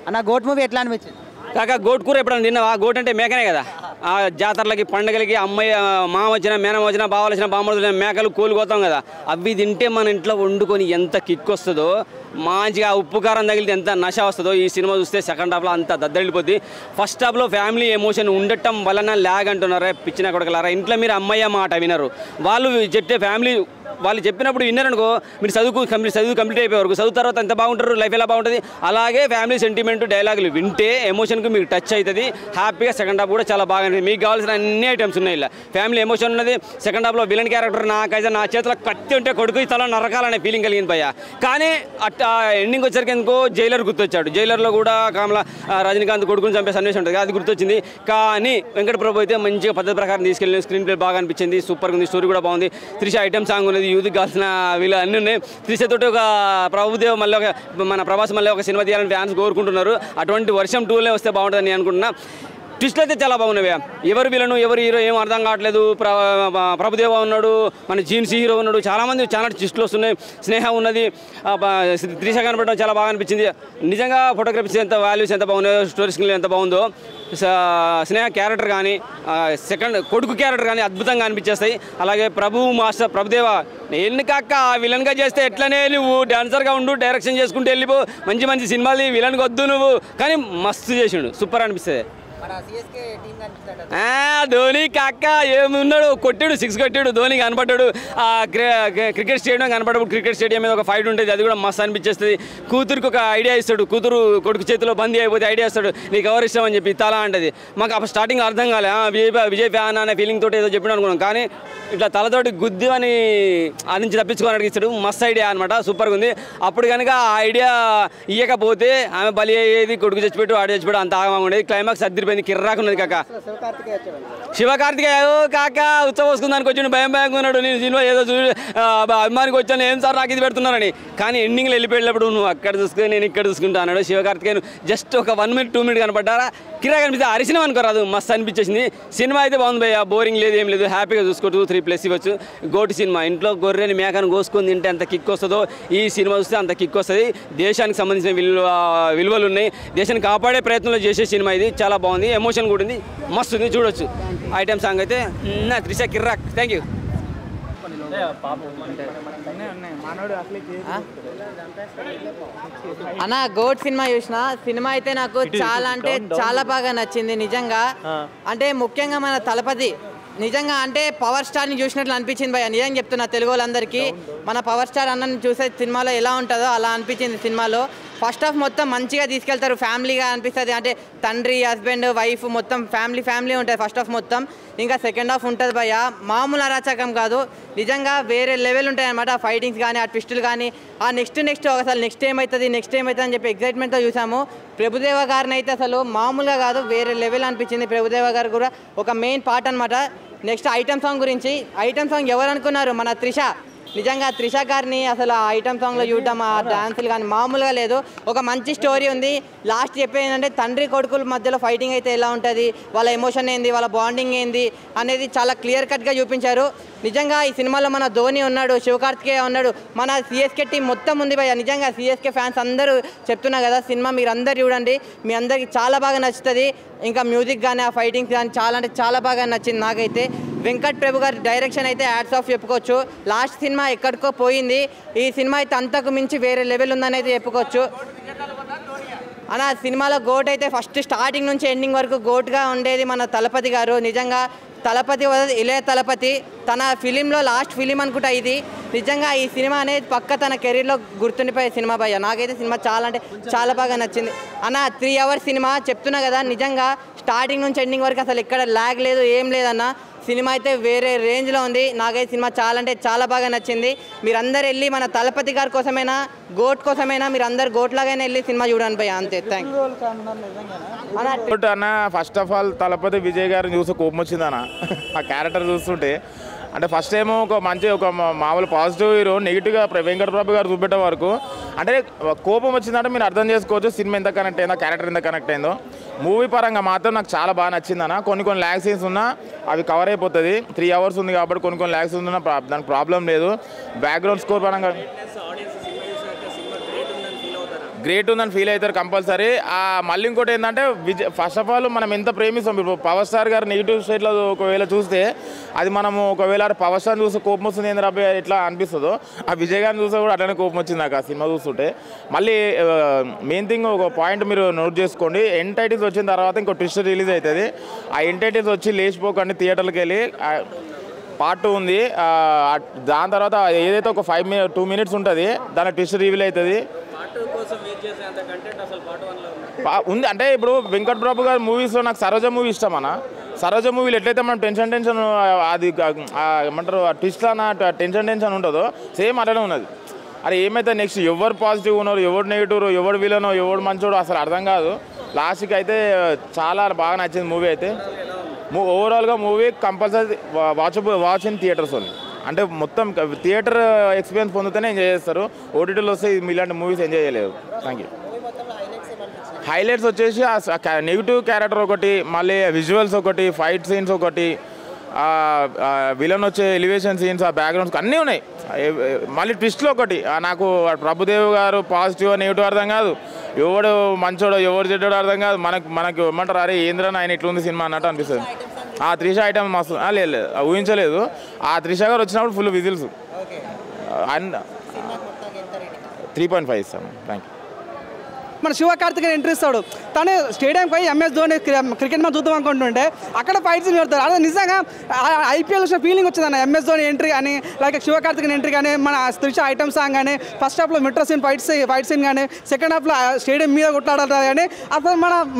అన్న goat movie ఎట్లా అనిపించింది? కాక గోట్ కూర ఎప్పుడైనా తిన్నావా? గోట్ అంటే మేకనే కదా. ఆ జాతరలకి పండుగలకి అమ్మాయి మామ వచ్చినా మేనమ వచ్చినా బావలు వచ్చినా బామ్మలు వచ్చినా మేకలు కోలు కోతాం కదా, అవి తింటే మన ఇంట్లో వండుకొని ఎంత కిక్ వస్తుందో, మంచిగా ఉప్పు కారం తగిలితే ఎంత నశ వస్తుందో ఈ సినిమా చూస్తే సెకండ్ హాఫ్లో అంత దద్దరిల్లిపోద్ది. ఫస్ట్ హాఫ్లో ఫ్యామిలీ ఎమోషన్ ఉండటం వలన ల్యాగ్ అంటున్నారా పిచ్చిన కొడకలారా. ఇంట్లో మీరు అమ్మయ్య మాట వినరు, వాళ్ళు చెప్తే ఫ్యామిలీ వాళ్ళు చెప్పినప్పుడు విన్నారనుకో, మీరు చదువు కంప్లీట్ అయిపోయే వరకు చదువు తర్వాత ఎంత బాగుంటారు, లైఫ్ ఎలా బాగుంటుంది. అలాగే ఫ్యామిలీ సెంటిమెంట్ డైలాగులు వింటే ఎమోషన్కి మీకు టచ్ అవుతుంది. హ్యాపీగా సెకండ్ హాఫ్ కూడా చాలా బాగా అనిపిస్తుంది. మీకు కావాల్సిన అన్ని ఐటమ్స్ ఉన్నాయి. ఇలా ఫ్యామిలీ ఎమోషన్ ఉన్నది. సెకండ్ హాఫ్లో విలన్ క్యారెక్టర్ నాకైతే నా చేతిలో కత్తి ఉంటే కొడుకు తల నరకాలనే ఫీలింగ్ కలిగింది భయ్య. కానీ ఎండింగ్ వచ్చరికి ఎందుకో జైలర్ గుర్తొచ్చాడు. జైలర్లో కూడా రజనీకాంత్ కొడుకుని చంపే సన్నివేశం ఉంటుంది, అది గుర్తొచ్చింది. కానీ వెంకట ప్రభు అయితే మంచిగా పద్ధతి ప్రకారం తీసుకెళ్ళిన స్క్రీన్ ప్లే బాగా అనిపించింది, సూపర్గా ఉంది. స్టోరీ కూడా బాగుంది. త్రిష ఐటమ్ సాంగ్ ఉన్నది, యూత్కి కావాల్సిన వీళ్ళు అన్నీ ఉన్నాయి. త్రిషతోటి ఒక ప్రభుదేవ్ మళ్ళీ ఒక మన ప్రభాస్ మళ్ళీ ఒక సినిమా తీయాలని ఫ్యాన్స్ కోరుకుంటున్నారు. అటువంటి వర్షం 2లే వస్తే బాగుంటుందని నేను అనుకుంటున్నా. ట్విస్ట్లు అయితే చాలా బాగున్నాయి. ఎవరు విలను ఎవరు హీరో ఏం అర్థం కావట్లేదు. ప్రభుదేవ ఉన్నాడు, మన జీన్స్ హీరో ఉన్నాడు, చాలామంది చాలా ట్విస్టులు వస్తున్నాయి. స్నేహ ఉన్నది, త్రిష కనపడడం చాలా బాగా అనిపించింది. నిజంగా ఫోటోగ్రఫీస్ ఎంత వాల్యూస్ ఎంత బాగున్నాయో, స్టోరీ స్కిల్ ఎంత బాగుందో, స్నేహ క్యారెక్టర్ కానీ సెకండ్ కొడుకు క్యారెక్టర్ కానీ అద్భుతంగా అనిపించేస్తాయి. అలాగే ప్రభుదేవ ఎన్నికక్క విలన్గా చేస్తే ఎట్లనే నువ్వు డాన్సర్గా ఉండు, డైరెక్షన్ చేసుకుంటూ వెళ్ళిపో, మంచి మంచి సినిమాలు విలన్కి వద్దు నువ్వు, కానీ మస్తు చేసిండు, సూపర్ అనిపిస్తుంది. ధోని కాక్క ఏమున్నాడు, కొట్టాడు 6 కొట్టాడు, ధోని కనపడ్డాడు. క్రికెట్ స్టేడియం కనపడ్డాడు. క్రికెట్ స్టేడియం మీద ఒక ఫైట్ ఉంటుంది, అది కూడా మస్తు అనిపించేస్తుంది. కూతురికి ఒక ఐడియా ఇస్తాడు, కూతురు కొడుకు చేతిలో బందీ అయిపోతే ఐడియా ఇస్తాడు, నీకు ఎవరు ఇష్టం అని చెప్పి తల అంటది. మాకు అప్పుడు స్టార్టింగ్ అర్థం కాలే, విజయ్ ఫ్యాన్ అనే ఫీలింగ్ తోటి ఏదో చెప్పిన అనుకున్నాం. కానీ ఇట్లా తలతోటి గుద్ది అని అది నుంచి తప్పించుకొని అడిగిస్తాడు. మస్తు ఐడియా అనమాట, సూపర్గా ఉంది. అప్పుడు కనుక ఆ ఐడియా ఇవ్వకపోతే ఆమె బలి అయ్యేది, కొడుకు చచ్చిపెట్టు ఆడు చచ్చిపెట్టు, అంత ఆగమా ఉండేది. క్లైమాక్స్ అద్దరిపోయింది, కిర్రాకున్నది కాక. శివకార్తికేయ కాక ఉత్సవోసుకుందానికి వచ్చి భయంగా ఉన్నాడు. నేను సినిమా ఏదో అభిమానికి వచ్చాను, ఏం సార్ నాకు ఇది పెడుతున్నారని. కానీ ఎండింగ్లో వెళ్ళిపోయేటప్పుడు నువ్వు అక్కడ చూసుకుని నేను ఇక్కడ చూసుకుంటా అన్నాడు శివకార్తికేయను. జస్ట్ ఒక 1 మినిట్ 2 మినిట్ కనపడ్డారా, కిరా కనిపిస్తే అరిసినం అనుకోరాదు, మస్తు అనిపించేసింది. సినిమా అయితే బాగుంది భయ్య, బోరింగ్ లేదు ఏం లేదు, హ్యాపీగా చూసుకోవచ్చు. 3+ ఇవ్వచ్చు. గోటు సినిమా, ఇంట్లో గొర్రెని మేకను కోసుకొని తింటే ఎంత కిక్ వస్తుందో ఈ సినిమా చూస్తే అంత కిక్ వస్తుంది. దేశానికి సంబంధించిన విలువలు ఉన్నాయి, దేశాన్ని కాపాడే ప్రయత్నంలో చేసే సినిమా ఇది. చాలా బాగుంది, ఎమోషన్ కూడా ఉంది, మస్తు ఉంది, చూడొచ్చు. ఐటమ్ సాంగ్ అయితే త్రిష కిర్రాక్. Thank you. అన్న గోట్ సినిమా చూసిన, సినిమా అయితే నాకు చాలా అంటే చాలా బాగా నచ్చింది నిజంగా. అంటే ముఖ్యంగా మన తలపతి నిజంగా అంటే పవర్ స్టార్ని చూసినట్లు అనిపించింది భయ్య, నిజంగా చెప్తున్నా తెలుగు వాళ్ళందరికీ. మన పవర్ స్టార్ అన్నని చూసే సినిమాలో ఎలా ఉంటుందో అలా అనిపించింది సినిమాలో. ఫస్ట్ హాఫ్ మొత్తం మంచిగా తీసుకెళ్తారు, ఫ్యామిలీగా అనిపిస్తుంది. అంటే తండ్రి హస్బెండ్ వైఫ్ మొత్తం ఫ్యామిలీ ఉంటుంది ఫస్ట్ హాఫ్ మొత్తం. ఇంకా సెకండ్ హాఫ్ ఉంటుంది భయ్య, మామూలు అరాచకం కాదు, నిజంగా వేరే లెవెల్ ఉంటాయి అనమాట. ఫైటింగ్స్ కానీ, ఆ ట్విస్టులు కానీ, ఆ నెక్స్ట్ అసలు నెక్స్ట్ ఏమవుతుంది అని చెప్పి ఎక్సైట్మెంట్తో చూసాము. ప్రభుదేవ గారిని అయితే అసలు మామూలుగా కాదు, వేరే లెవెల్ అనిపించింది. ప్రభుదేవ గారు కూడా ఒక మెయిన్ పార్ట్ అనమాట. నెక్స్ట్ ఐటమ్ సాంగ్ గురించి, ఐటమ్ సాంగ్ ఎవరు అనుకున్నారు, మన త్రిష. నిజంగా త్రిష గారిని అసలు ఆ ఐటమ్ సాంగ్లో చూడడం, ఆ డాన్సులు కానీ మామూలుగా లేదు. ఒక మంచి స్టోరీ ఉంది. లాస్ట్ చెప్పేది ఏంటంటే తండ్రి కొడుకుల మధ్యలో ఫైటింగ్ అయితే ఎలా ఉంటుంది, వాళ్ళ ఎమోషన్ ఏంది, వాళ్ళ బాండింగ్ ఏంది అనేది చాలా క్లియర్ కట్గా చూపించారు. నిజంగా ఈ సినిమాలో మన ధోని ఉన్నాడు, శివకార్తికేయ ఉన్నాడు, మన సిఎస్కే టీం మొత్తం ఉంది భయ్య. నిజంగా సిఎస్కే ఫ్యాన్స్ అందరూ చెప్తున్నా కదా, సినిమా మీరు అందరు చూడండి, మీ అందరికి చాలా బాగా నచ్చుతుంది. ఇంకా మ్యూజిక్ కానీ, ఆ ఫైటింగ్స్ కానీ చాలా అంటే చాలా బాగా నచ్చింది నాకైతే. వెంకట్ ప్రభు గారి డైరెక్షన్ అయితే హ్యాట్స్ ఆఫ్ చెప్పుకోవచ్చు. లాస్ట్ సినిమా ఎక్కడికో పోయింది, ఈ సినిమా అయితే అంతకు మించి వేరే లెవెల్ ఉందని అయితే చెప్పుకోవచ్చు. అన్న సినిమాలో గోట్ అయితే ఫస్ట్ స్టార్టింగ్ నుంచి ఎండింగ్ వరకు గోట్గా ఉండేది మన తలపతి గారు. నిజంగా తలపతి ఇలే తలపతి తన ఫిలింలో లాస్ట్ ఫిలిం అనుకుంటా ఇది. నిజంగా ఈ సినిమా అనేది పక్క తన కెరీర్లో గుర్తుండిపోయే సినిమా భయ్య. నాకైతే సినిమా చాలా అంటే చాలా బాగా నచ్చింది అన్న. 3 అవర్స్ సినిమా చెప్తున్నా కదా, నిజంగా స్టార్టింగ్ నుంచి ఎండింగ్ వరకు అసలు ఎక్కడ ల్యాగ్ లేదు, ఏం లేదన్న. సినిమా అయితే వేరే రేంజ్లో ఉంది. నాకైతే సినిమా చాలా అంటే చాలా బాగా నచ్చింది. మీరందరూ వెళ్ళి మన తలపతి గారి కోసమైనా, గోట్ కోసమైనా మీరు అందరు గోట్లాగానే వెళ్ళి సినిమా చూడండి భయ్య, అంతే. థ్యాంక్ అన్న. First of all Thalapathy Vijay గారిని చూసి కోపం వచ్చిందన్న. ఆ క్యారెక్టర్ చూస్తుంటే అంటే ఫస్ట్ ఏమో ఒక మామూలు పాజిటివ్ హీరో, నెగిటివ్గా వెంకట ప్రభు గారు చూపెట్టే వరకు అంటే కోపం వచ్చిందంటే మీరు అర్థం చేసుకోవచ్చు సినిమా ఎంత కనెక్ట్ అయిందో, క్యారెక్టర్ ఎంత కనెక్ట్ అయిందో. మూవీ పరంగా మాత్రం నాకు చాలా బాగా నచ్చిందన్న. కొన్ని ల్యాగ్ సీన్స్ ఉన్నా అవి కవర్ అయిపోతుంది. 3 అవర్స్ ఉంది కాబట్టి కొన్ని ల్యాగ్ సీన్స్ ఉన్నా దానికి ప్రాబ్లం లేదు. బ్యాక్గ్రౌండ్ స్కోర్ పరంగా గ్రేట్ ఉందని ఫీల్ అవుతారు కంపల్సరీ. మళ్ళీ ఇంకోటి ఏంటంటే ఫస్ట్ ఆఫ్ ఆల్ మనం ఎంత ప్రేమిస్తాం. ఇప్పుడు పవర్ స్టార్ గారు నెగిటివ్ స్టేట్లో ఒకవేళ చూస్తే అది మనము ఒకవేళ పవర్ స్టార్ చూస్తే కోపం వస్తుంది ఏంద్రా ఎట్లా అనిపిస్తుందో, ఆ విజయ్ గారిని చూస్తే కూడా అట్లనే కోపం వచ్చింది నాకు ఆ సినిమా చూస్తుంటే. మళ్ళీ మెయిన్ థింగ్ ఒక పాయింట్ మీరు నోట్ చేసుకోండి, ఎండ్ టైటిల్స్ వచ్చిన తర్వాత ఇంకో ట్విస్ట్ రిలీజ్ అవుతుంది. ఆ ఎండ్ టైటిల్స్ వచ్చి లేచిపోకండి, థియేటర్కి వెళ్ళి. పార్ట్ 2 ఉంది, దాని తర్వాత ఏదైతే ఒక 2 minutes ఉంటుంది దాని ట్విస్ట్ రివీల్ అవుతుంది ఉంది. అంటే ఇప్పుడు వెంకట్ ప్రభు గారి మూవీస్లో నాకు సరోజ మూవీ ఇష్టం అన్న. సరోజ మూవీలో ఎట్లయితే మనం టెన్షన్ అది ఏమంటారు ట్విస్ట్ అన్న టెన్షన్ ఉంటుందో సేమ్ అట్లనే ఉన్నది. అరే ఏమైతే నెక్స్ట్ ఎవరు పాజిటివ్ ఉన్నారు, ఎవరు నెగిటివ్, ఎవరు విలనో, ఎవరు మంచోడు అసలు అర్థం కాదు. లాస్ట్కి అయితే చాలా బాగా నచ్చింది మూవీ అయితే. ఓవరాల్గా movie compulsory watch in theatres only. అంటే మొత్తం థియేటర్ ఎక్స్పీరియన్స్ పొందుతూనే ఎంజాయ్ చేస్తారు. ఓటీటీలో వస్తే ఇలాంటి మూవీస్ ఎంజాయ్ చేయలేదు. Thank you. హైలైట్స్ వచ్చేసి నెగిటివ్ క్యారెక్టర్ ఒకటి, మళ్ళీ విజువల్స్ ఒకటి, ఫైట్ సీన్స్ ఒకటి, విలన్ వచ్చే ఎలివేషన్ సీన్స్, ఆ బ్యాక్గ్రౌండ్స్ అన్నీ ఉన్నాయి. మళ్ళీ ట్విస్ట్లో ఒకటి నాకు ప్రభుదేవ్ గారు పాజిటివ్ నెగిటివ్ అర్థం కాదు, ఎవడు మంచోడో ఎవరు చెడ్డోడో అర్థం కాదు. మనకు ఏమంటారు అరే ఏంద్రని ఆయన ఇట్లుంది సినిమా అన్నట్టు అనిపిస్తుంది. ఆ త్రిష ఐటమ్ మస్తు లేదు ఊహించలేదు. ఆ త్రిష గారు వచ్చినప్పుడు ఫుల్ విజిల్స్. 3.5 ఇస్తాను. Thank you. మన శివకార్తికేయన్ ఎంట్రీ ఇస్తాడు. తను స్టేడియంకి పోయి MS ధోని క్రికెట్ మ్యాచ్ చూద్దాం అనుకుంటుంటే అక్కడ ఫైట్స్ పెడతారు. అదే నిజంగా IPL వచ్చిన ఫీలింగ్ వచ్చింది అన్న. MS ధోని ఎంట్రీ కానీ, లైక్ శివకార్తికేయన్ ఎంట్రీ కానీ, మన త్రిష ఐటమ్ సాంగ్ కానీ, ఫస్ట్ హాఫ్లో మెట్రో సీన్ ఫైట్ సీన్ కానీ, సెకండ్ హాఫ్లో స్టేడియం మీద కొట్లాడారు కానీ అసలు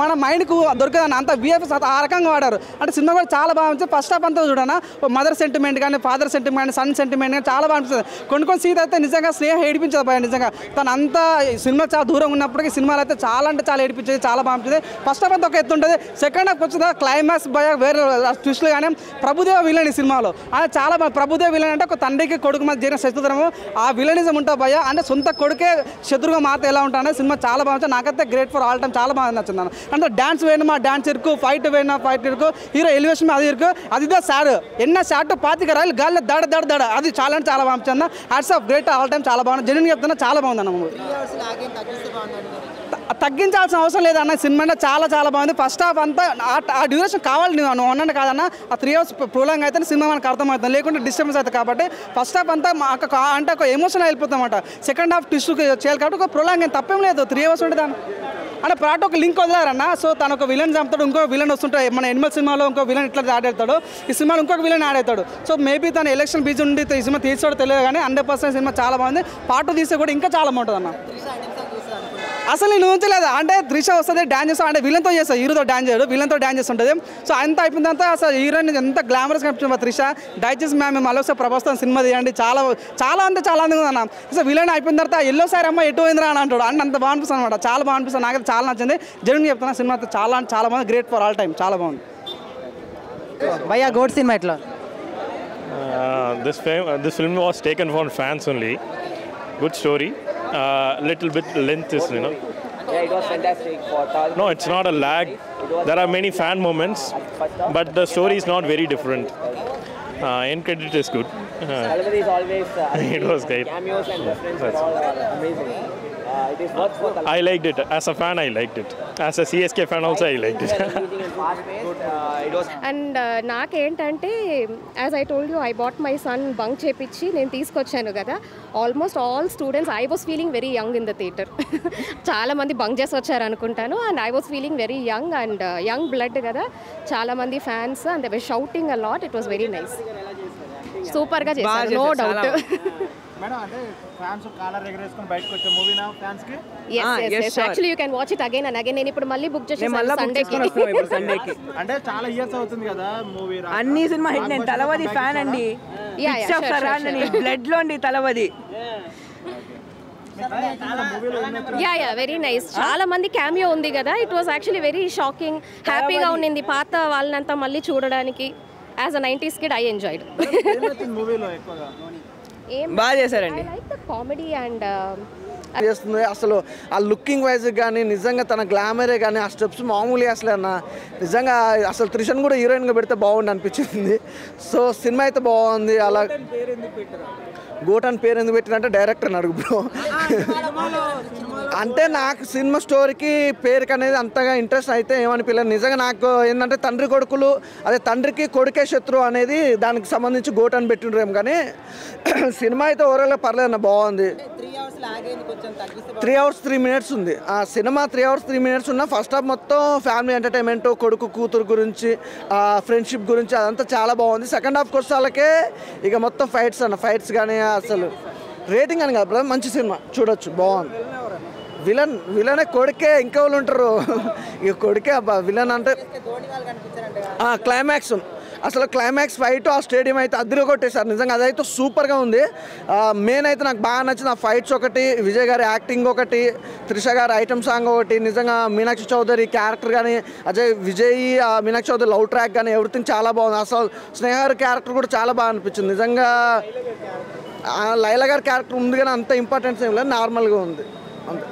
మన మైండ్కు దొరకదన్న. అంత VFX ఆ రకంగా వాడారు. అంటే సినిమా కూడా చాలా బాగా ఉంటుంది. ఫస్ట్ హాఫ్ అంతా చూడన్నా మదర్ సెంటిమెంట్ కానీ, ఫాదర్ సెంటిమెంట్ కానీ, సన్ సెంటిమెంట్ కానీ చాలా బాగా అనిపిస్తుంది. కొన్ని సీన్ అయితే నిజంగా స్నేహం ఏడిపించదు భయ. నిజంగా తను అంతా సినిమా చాలా దూరం ఉన్నప్పటికీ సినిమాలు అయితే చాలా అంటే చాలా ఏడిపించేది, చాలా బాగుంటుంది. ఫస్ట్ హాఫ్ అంతా ఒక ఎత్తు ఉంటుంది. సెకండ్ హాఫ్ వచ్చిన క్లైమాక్స్ భయ వేరే ట్విస్ట్లు కానీ ప్రభుదేవ విలన్ ఈ సినిమాలో ఆయన చాలా బాగా. ప్రభుదేవ విలన్ అంటే ఒక తండ్రికి కొడుకు మధ్య జరిగిన శత్రుత్వము, ఆ విలనిజం ఉంటుంది భయ. అంటే సొంత కొడుకే శత్రుగా మాత ఎలా ఉంటానే సినిమా చాలా బాగుంటుంది. నాకైతే గ్రేట్ ఫర్ ఆల్ టైమ్ చాలా బాగా నచ్చింది. అంటే డాన్స్ వేయడం మా డాన్స్ ఇరుకు, ఫైట్ వేయడం ఫైట్ ఇరుకు, హీరో ఎలివేషన్ అది ఇరుకు, అదిదే సాడ్ ఎన్న షాట్ 25 రైలు గాల్లో దడ అది చాలా అంటే చాలా బాగుంటుంది. Hats off great all time చాలా బాగుంది. జెన్యూన్ చెప్తున్నా చాలా బాగుంది అన్న. తగ్గించాల్సిన అవసరం లేదన్న. సినిమా చాలా చాలా బాగుంది. ఫస్ట్ హాఫ్ అంతా ఆ డ్యూరేషన్ కావాలి, నువ్వు అన్నట్టు కాదన్న. ఆ 3 hours ప్రోలాంగ్ అయితే సినిమా మనకు అర్థమవుతుంది, లేకుంటే డిస్టర్బెన్స్ అవుతుంది. కాబట్టి ఫస్ట్ హాఫ్ అంతా అంటే ఒక ఎమోషన్ వెళ్ళిపోతామన్నమాట. సెకండ్ హాఫ్ ట్విస్ట్ చేయాలి కాబట్టి ఒక ప్రోలాంగ్ తప్పేం లేదు. 3 hours ఉంటుంది అంటే పాట ఒక లింక్ వదిలేరన్న. సో తను ఒక విలన్ చంపుతాడు, ఇంకో విలన్ వస్తుంటాడు. మన ఎనిమల్ సినిమాలో ఇంకో విలన్ ఇట్లా యాడ్ అవుతాడు, ఈ సినిమాలో ఇంకొక విలన్ యాడ్ అవుతాడు. సో మేబీ తను ఎలక్షన్ బీజ్ ఉండి ఈ సినిమా తీసుకోవడం తెలియదు కానీ 100% సినిమా చాలా బాగుంది. పార్ట్ 2 తీస్తే కూడా ఇంకా చాలా బాగుంటుంది అన్న. అసలు నేను ఉంచలేదు. అంటే త్రిష వస్తుంది డాన్స్ చేస్తాం, అంటే విలన్తో చేస్తాను, హీరోతో డాన్స్ చేయడు, విలన్తో డాన్స్ చేస్తుంటుంది. సో అంత అయిపోయిందంతా అసలు హీరోయిన్ ఎంత గ్లామరస్ కనిపిస్తుంది త్రిష. దయచేసి మేము మళ్ళీ ఒకసారి ప్రభాస్తో సినిమా తీయండి, చాలా చాలా అంటే చాలా అందంగా అన్న. సో విలన్ అయిపోయిన తర్వాత ఎల్లో సార్ అమ్మ ఎటు పోయిందిరా అని అంటాడు. అంటే అంత బాగా అనిపిస్తుంది అనమాట, చాలా బాగా అనిపిస్తుంది. నాకైతే చాలా నచ్చింది. జెన్యూన్ చెప్తున్నా సినిమా చాలా అంటే చాలా బాగుంది. గ్రేట్ ఫర్ ఆల్ టైమ్, చాలా బాగుంది. భయ్యా గోడ్ సినిమా ఎట్లా? This film was taken for fans only. Good story. Little bit length is, you know. Yeah, it was fantastic. No, it's not a lag. There are many fan moments, but the story is not very different. End credit is good. Salman is always It was great. cameos and references are all amazing. It is worth for I liked it. As a fan, I liked it. As a CSK fan also, I liked it. it was and నాకేంటంటే as I told you, I bought my son bunk చేపించి నేను తీసుకొచ్చాను కదా. Almost all students, I was feeling very young in the theatre. చాలామంది bunk చేసి వచ్చారు అనుకుంటాను. And I was feeling very young and young blood కదా, చాలామంది fans and they were shouting a lot. It was very nice. సూపర్గా చేశారు, no doubt. Actually you can watch it again and again. నేను ఇప్పుడు మళ్ళీ బుక్ చేసాను సండేకి. అంటే చాలా ఇయర్స్ అవుతుంది కదా మూవీ. అన్ని సినిమా హిట్. నేను తలవది ఫ్యాన్ అండి, బ్లడ్ లో అండి తలవది. Yeah very nice. చాలా మంది క్యామియో ఉంది కదా. It was actually very shocking. హ్యాపీగా ఉండింది పాత వాళ్ళనంతా మళ్ళీ చూడడానికి. As a 90s kid I enjoyed. బాగా చేశారండి. కామెడీ అండ్ చేస్తుంది అసలు. ఆ లుకింగ్ వైజ్ కానీ నిజంగా తన గ్లామరే కానీ ఆ స్టెప్స్ మామూలుగా అసలు అన్న. నిజంగా అసలు త్రిషన్ కూడా హీరోయిన్గా పెడితే బాగుండి అనిపించింది. సో సినిమా అయితే బాగుంది. అలా గోటాన్ పేరు ఎందుకు పెట్టినంటే డైరెక్టర్ అడుగు బ్రో. అంటే నాకు సినిమా స్టోరీకి పేరుకి అనేది అంతగా ఇంట్రెస్ట్ అయితే ఏమనిపించలేదు. నిజంగా నాకు ఏంటంటే తండ్రి కొడుకులు, అదే తండ్రికి కొడుకే శత్రువు అనేది దానికి సంబంధించి గోట్ అని పెట్టిండ్రేమో, కానీ సినిమా అయితే ఓవరాల్గా పర్లేదు, బాగుంది. 3 hours 3 minutes ఉంది ఆ సినిమా. 3 hours 3 minutes ఉన్న ఫస్ట్ హాఫ్ మొత్తం ఫ్యామిలీ ఎంటర్టైన్మెంట్, కొడుకు కూతురు గురించి, ఫ్రెండ్షిప్ గురించి, అదంతా చాలా బాగుంది. సెకండ్ హాఫ్కి వచ్చే వాళ్ళకే ఇక మొత్తం ఫైట్స్ కానీ అసలు రేటింగ్ అని కాదు, మంచి సినిమా చూడొచ్చు, బాగుంది. విలనే కొడుకే, ఇంకా వాళ్ళు ఉంటారు ఇక కొడుకే అబ్బా విలన్ అంటే. క్లైమాక్స్ అసలు క్లైమాక్స్ ఫైట్ ఆ స్టేడియం అయితే అద్దరు కొట్టేశారు నిజంగా, అదైతే సూపర్గా ఉంది. మెయిన్ అయితే నాకు బాగా నచ్చిన ఆ ఫైట్స్ ఒకటి, విజయ్ గారి యాక్టింగ్ ఒకటి, త్రిష గారి ఐటమ్ సాంగ్ ఒకటి, నిజంగా మీనాక్షి చౌదరి క్యారెక్టర్ కానీ, విజయ్ మీనాక్షి చౌదరి లవ్ ట్రాక్ కానీ ఎవ్రీథింగ్ చాలా బాగుంది. అసలు స్నేహ గారి క్యారెక్టర్ కూడా చాలా బాగా అనిపించింది నిజంగా. లైలా గారి క్యారెక్టర్ ఉంది కానీ అంత ఇంపార్టెన్స్ ఏం లేదు, నార్మల్గా ఉంది అంతే.